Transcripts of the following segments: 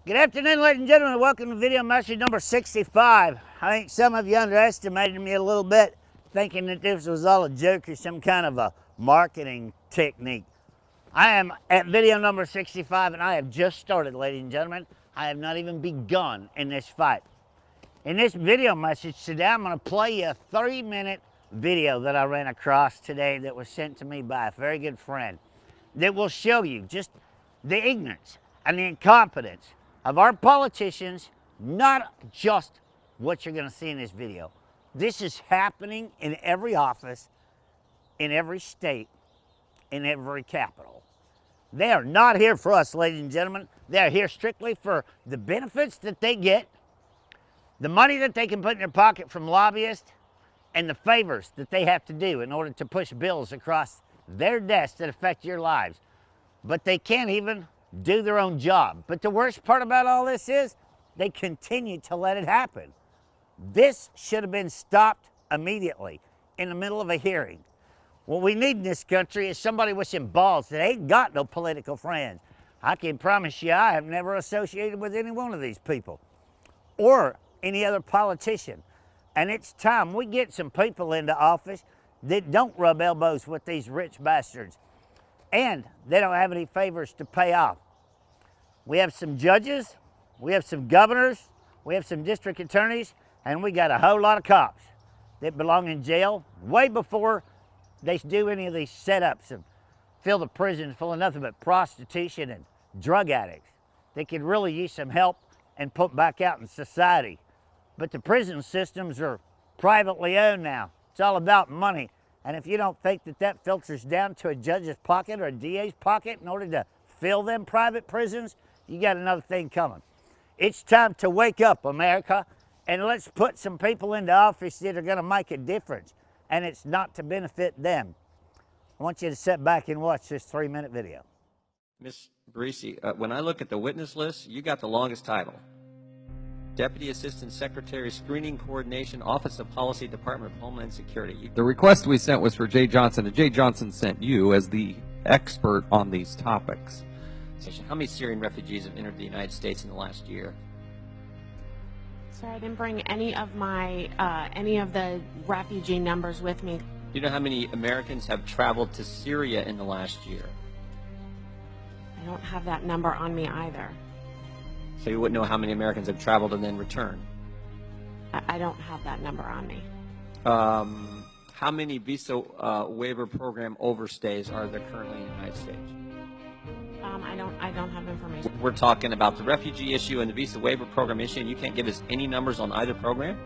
Good afternoon, ladies and gentlemen. Welcome to video message number 65. I think some of you underestimated me a little bit, thinking that this was all a joke or some kind of a marketing technique. I am at video number 65, and I have just started, ladies and gentlemen. I have not even begun in this fight. In this video message today, I'm going to play you a 30-minute video that I ran across today that was sent to me by a very good friend that will show you just the ignorance and the incompetence of our politicians, not just what you're going to see in this video. This is happening in every office, in every state, in every capital. They are not here for us, ladies and gentlemen. They are here strictly for the benefits that they get, the money that they can put in their pocket from lobbyists, and the favors that they have to do in order to push bills across their desks that affect your lives. But they can't even do their own job. But the worst part about all this is they continue to let it happen. This should have been stopped immediately in the middle of a hearing. What we need in this country is somebody with some balls that ain't got no political friends. I can promise you I have never associated with any one of these people or any other politician. And it's time we get some people into office that don't rub elbows with these rich bastards. And they don't have any favors to pay off. We have some judges, we have some governors, we have some district attorneys, and we got a whole lot of cops that belong in jail way before they do any of these setups and fill the prisons full of nothing but prostitution and drug addicts. They could really use some help and put back out in society. But the prison systems are privately owned now. It's all about money. And if you don't think that that filters down to a judge's pocket or a DA's pocket in order to fill them private prisons, you got another thing coming. It's time to wake up, America, and let's put some people into office that are going to make a difference, and it's not to benefit them. I want you to sit back and watch this 3-minute video. Ms. Barisi, when I look at the witness list, you got the longest title. Deputy Assistant Secretary, Screening Coordination, Office of Policy, Department of Homeland Security. The request we sent was for Jay Johnson, and Jay Johnson sent you as the expert on these topics. How many Syrian refugees have entered the United States in the last year? Sorry, I didn't bring any of the refugee numbers with me. Do you know how many Americans have traveled to Syria in the last year? I don't have that number on me either. So you wouldn't know how many Americans have traveled and then returned? I don't have that number on me. How many visa waiver program overstays are there currently in the United States? I don't have information. We're talking about the refugee issue and the visa waiver program issue, and you can't give us any numbers on either program?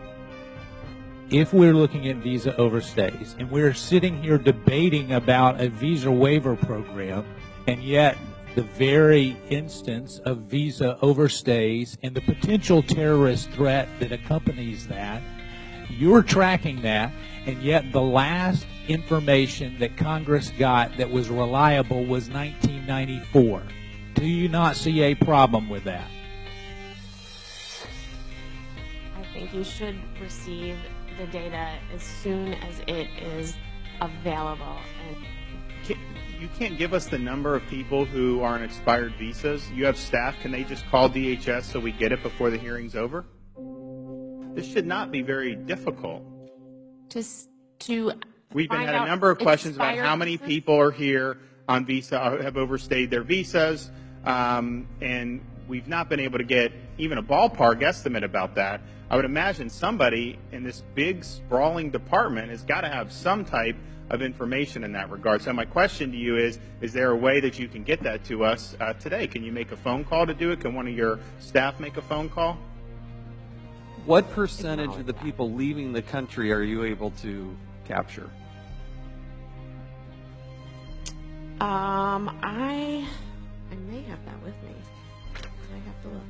If we're looking at visa overstays and we're sitting here debating about a visa waiver program, and yet the very instance of visa overstays and the potential terrorist threat that accompanies that, you're tracking that, and yet the last information that Congress got that was reliable was 1994. Do you not see a problem with that? I think you should receive the data as soon as it is available. And you can't give us the number of people who are on expired visas. You have staff. Can they just call DHS so we get it before the hearing's over? This should not be very difficult. We've had a number of questions about how many people are here on visa, have overstayed their visas, and we've not been able to get even a ballpark estimate about that. I would imagine somebody in this big, sprawling department has got to have some type of information in that regard. So my question to you is there a way that you can get that to us today? Can you make a phone call to do it? Can one of your staff make a phone call? What percentage of the people leaving the country are you able to capture? I may have that with me. I have to look.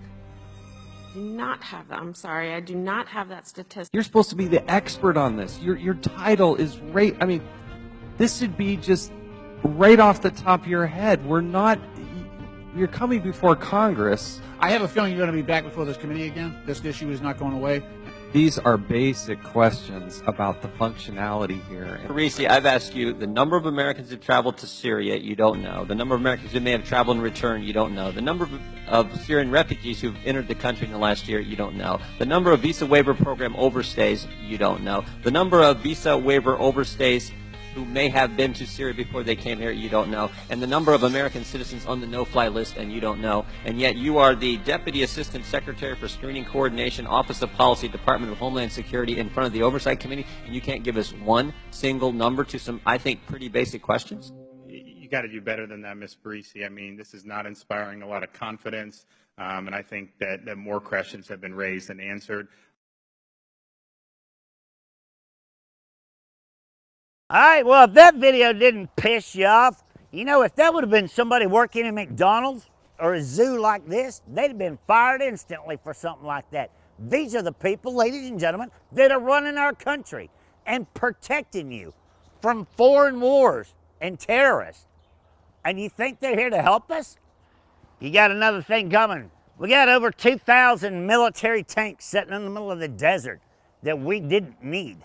I do not have that. I'm sorry, I do not have that statistic. You're supposed to be the expert on this. Your title is right. I mean, this should be just right off the top of your head. You're coming before Congress. I have a feeling you're going to be back before this committee again. This issue is not going away. These are basic questions about the functionality here. Reese, I've asked you the number of Americans who traveled to Syria, you don't know. The number of Americans who may have traveled and returned, you don't know. The number of Syrian refugees who've entered the country in the last year, you don't know. The number of visa waiver program overstays, you don't know. The number of visa waiver overstays who may have been to Syria before they came here, you don't know. And the number of American citizens on the no-fly list, and you don't know. And yet you are the Deputy Assistant Secretary for Screening Coordination, Office of Policy, Department of Homeland Security in front of the Oversight Committee, and you can't give us one single number to some, I think, pretty basic questions? You got to do better than that, Ms. Parisi. I mean, this is not inspiring a lot of confidence, and I think that more questions have been raised and answered. All right, well, if that video didn't piss you off, you know, if that would have been somebody working in McDonald's or a zoo like this, they'd have been fired instantly for something like that. These are the people, ladies and gentlemen, that are running our country and protecting you from foreign wars and terrorists. And you think they're here to help us? You got another thing coming. We got over 2,000 military tanks sitting in the middle of the desert that we didn't need,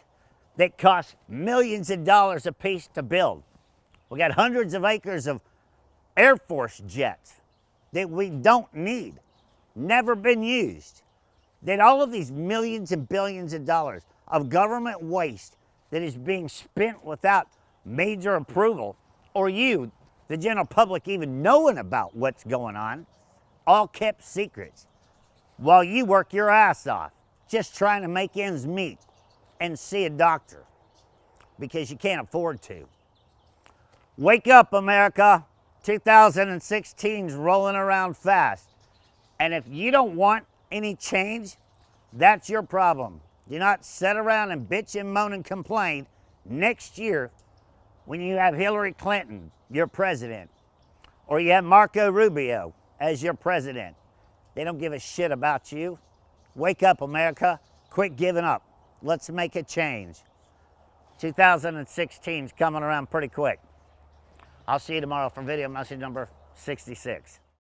that cost millions of dollars a piece to build. We got hundreds of acres of Air Force jets that we don't need, never been used. That all of these millions and billions of dollars of government waste that is being spent without major approval, or you, the general public, even knowing about what's going on, all kept secrets, while you work your ass off just trying to make ends meet and see a doctor because you can't afford to. Wake up, America. 2016's rolling around fast. And if you don't want any change, that's your problem. Do not sit around and bitch and moan and complain next year when you have Hillary Clinton, your president, or you have Marco Rubio as your president. They don't give a shit about you. Wake up, America. Quit giving up. Let's make a change. 2016's coming around pretty quick. I'll see you tomorrow for video message number 66.